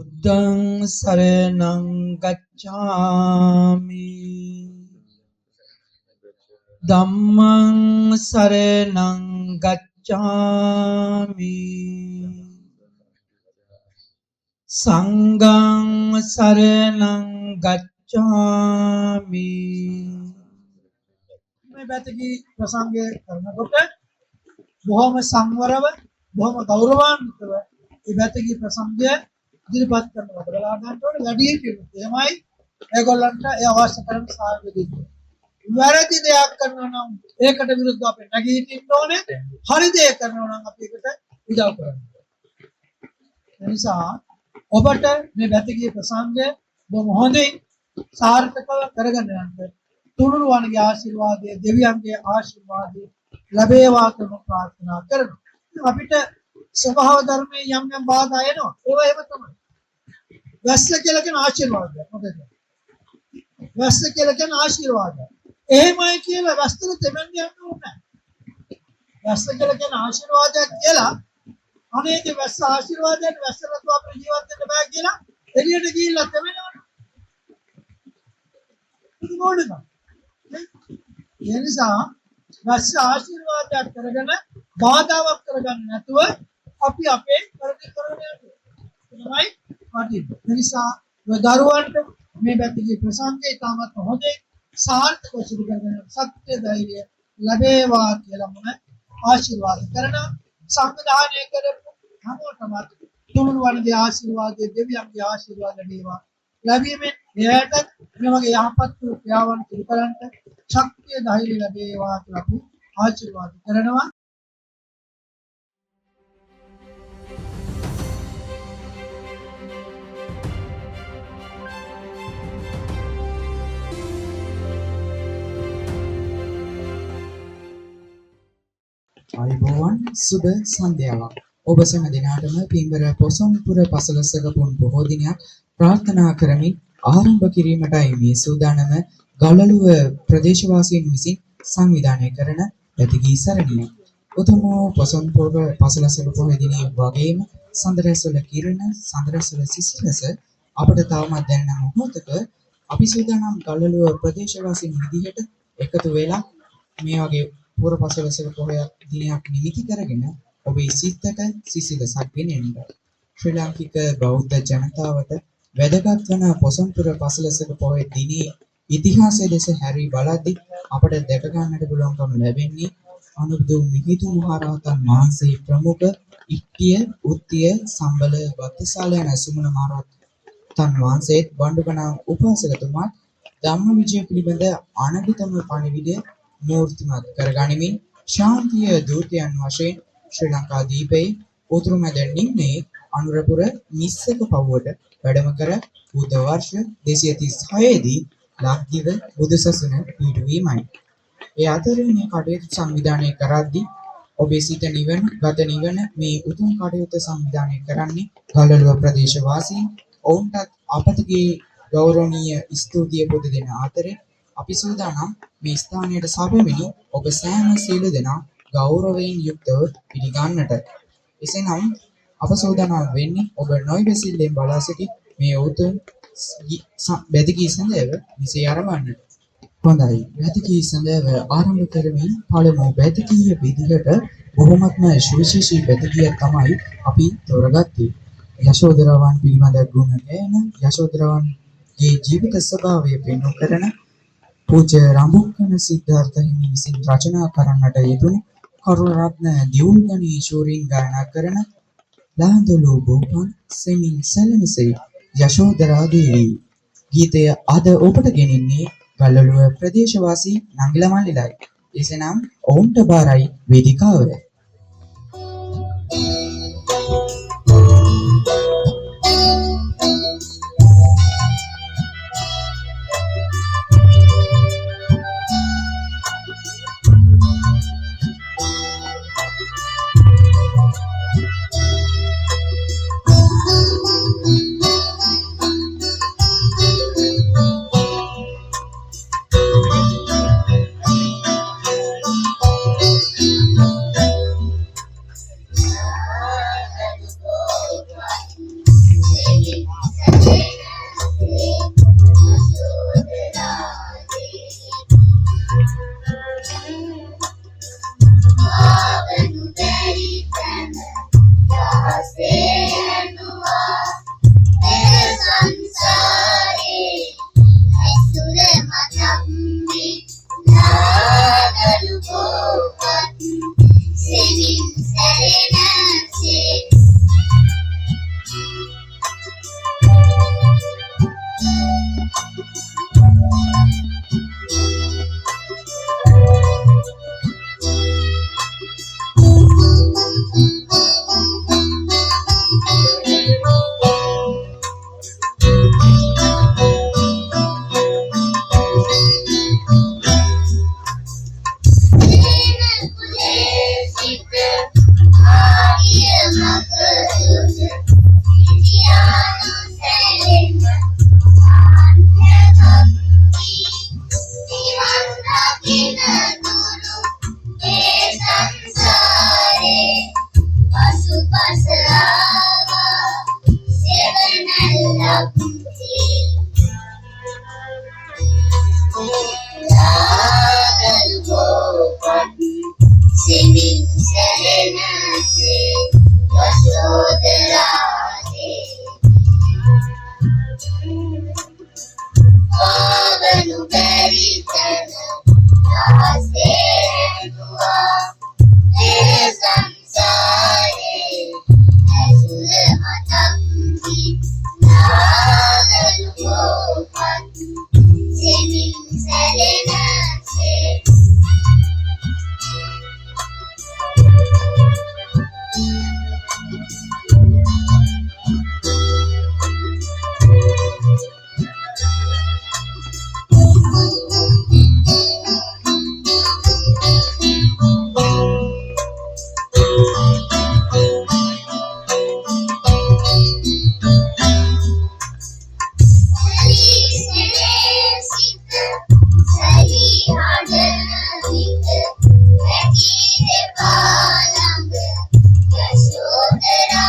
බුද්ධං සරණං ගච්ඡාමි ධම්මං සරණං ගච්ඡාමි සංඝං සරණං ගච්ඡාමි මේ පැතකී ප්‍රසංගය කරනකොට බොහොම සංවරව බොහොම ගෞරවාන්විතව මේ පැතකී ප්‍රසංගය ඉදිරිපත් කරනවා. බලා ගන්න ඕනේ වැඩි හිටියොත් එහෙමයි ඒගොල්ලන්ට ඒ අවශ්‍ය කරන සහාය දෙන්න. වැරදි දෙයක් කරනවා නම් ඒකට විරුද්ධව අපි නැගී සිටින්න ඕනේ. හරි දෙයක් කරනවා නම් අපි ඒකට උදව් කරන්න. ඒ නිසා ඔබට මේ පැතකී ප්‍රසංගය බොහොම හොඳින් සාර්ථකව කරගෙන යන්න තුනුරුවන්ගේ ආශිර්වාදය දෙවියන්ගේ ආශිර්වාදය ලැබේවා කියලා ප්‍රාර්ථනා කරනවා. අපිට ස්වභාව ධර්මයේ යම් යම් බාධා එනවා. ඒවා එහෙම තමයි. වැස්ස කියලා කියන ආශිර්වාදය. මොකද? වැස්ස කියලා කියන ආශිර්වාදය. එහෙමයි කියලා වැස්සට දෙමන්න යන්න ඕනේ. වැස්ස කියලා කියන ආශිර්වාදයක් කියලා අනේක වැස්ස ආශිර්වාදයෙන් වැස්සලත් අපේ ජීවත් වෙන්න බෑ කියලා එළියට ගිහිල්ලා දෙමෙනවා. ඒක මොනද? ඒ නිසා වැස්ස ආශිර්වාදයක් කරගෙන බාධාවක් කරගන්න නැතුව අපි අපේ කරදි කරගෙන යනවා. තමයි වටින්නේ. ඒ නිසා දරුවන්ට මේ පැත්තේ ප්‍රසංගය තාමත් හොඳේ සාර්ථකව සිදු කරගෙන සත්‍ය ධෛර්යය ලැබේවා කියලා මම ආශිර්වාද කරනවා. සංවිධානය කරපු හැමෝටම තුනුරුවන්ගේ ආශිර්වාදය දෙවියන්ගේ ආශිර්වාද ලැබේවා. ලැබීමෙන් එයාට මේ වගේ යහපත් ක්‍රියාවන් සිදු කරන්න ශක්තිය ධෛර්යය ලැබේවා කියලා අපි ආශිර්වාද කරනවා. අයිබෝවන් සුබ සන්ධ්‍යාවක් ඔබ සෑම දිනකටම පින්බර පොසොන්පුර පසළොස්වක පුන් බොහෝ දිනයක් ප්‍රාර්ථනා කරමින් ආරම්භ කිරීමටයි මේ සූදානම ගලළුව ප්‍රදේශවාසීන් විසින් සංවිධානය කරන පැතිගී සරණිය. උතුම් පොසොන්පුර පසළොස්වක පොහොය දිනේ වගේම සඳරැස්වල කිරණ සඳරැස්වල සිසිලස අපට තවමත් දැනෙන මොහොතක අපි සූදානම් ගලළුව ප්‍රදේශවාසීන් විදිහට එකතු වෙලා මේ වගේ පුර පසළොස්වක පොහොය දිනයක් නිමිති කරගෙන ඔබේ සිතට සිසිලසක් ගෙනෙන්න. ශ්‍රී ලාංකික බෞද්ධ ජනතාවට වැදගත් වන පොසොන්පුර පසළොස්වක පොහොය දිනේ ඉතිහාසය දෙස හැරී බලද්දී අපට දැක ගන්නට පුළුවන්කම ලැබෙන්නේ අනුරුදු මිහිඳු මහරහතන් වහන්සේ ප්‍රමුඛ ඉක්තිය, උත්තිය, සම්බල, වත්තසාල යන සුමන මහරහතන් වහන්සේත් වණ්ඩුකණා උපාසකතුමාත් ධම්මවිජය පිළිබඳ අනගිතම පණිවිඩය මූර්තිමත් කරගනිමින් ශාන්තිය දූතයන් වශයෙන් ශ්‍රී ලංකා දීපයේ උතුරුමැද නිම්නයේ අනුරපුර මිස්සක පවුවට වැඩම කර බුද්ධ වර්ෂ 236 දී ලක්දිව බුදුසසුන පිහිටුවීමයි. ඒ අතරින් මේ කටයුතු සංවිධානය කරද්දී ඔබේ සිත නිවන, ගත නිවන මේ උතුම් කටයුතු සංවිධානය කරන්නේ ගලළුව ප්‍රදේශවාසීන්. ඔවුන්ටත් අපතගේ ගෞරවනීය ස්තුතිය පුද දෙන අතරේ අපි සූදානම් මේ ස්ථානයට සැපෙමිනි ඔබ සෑම සියලු දෙනා ගෞරවයෙන් යුක්තව පිළිගන්නට. එසේනම් අප සූදානම් වෙන්නේ ඔබ නොයිවසිල්ලෙන් බලා සිටි මේ උතුම් වැදගී සඳව විසේ ආරම්භන්නට. හොඳයි. වැදගී සඳව ආරම්භ කරමින් පළමු වැදගී විදිහට බොහොමත්ම සුවිශේෂී වැදගිය තමයි අපි තෝරගත්තේ. යශෝදරාවන් පිළිබඳ ගුණ ගැන යශෝදරාවන්ගේ ජීවිත ස්වභාවය පෙන්වු කරන පූජ්‍ය රඹුක්කන සිද්ධාර්ථ හිමි විසින් රචනා කරන්නට යෙදුණු කරුණරත්න දියුල්ගණී ශූරින් ගායනා කරන ලාඳුළු බෝපන් සෙමින් සැලෙනසේ යශෝදරා දේවී ගීතය අද ඔබට ගෙනෙන්නේ ගල්ලළුව ප්‍රදේශවාසී නංගිල මල්ලිලයි. එසේනම් ඔවුන්ට බාරයි වේදිකාව. Singing serenade, Yasodharade. Avanu beritana, Namaste Dua, Tere samsare, Asura matambi, Naganu gopan, Singing serenade. Yasodhara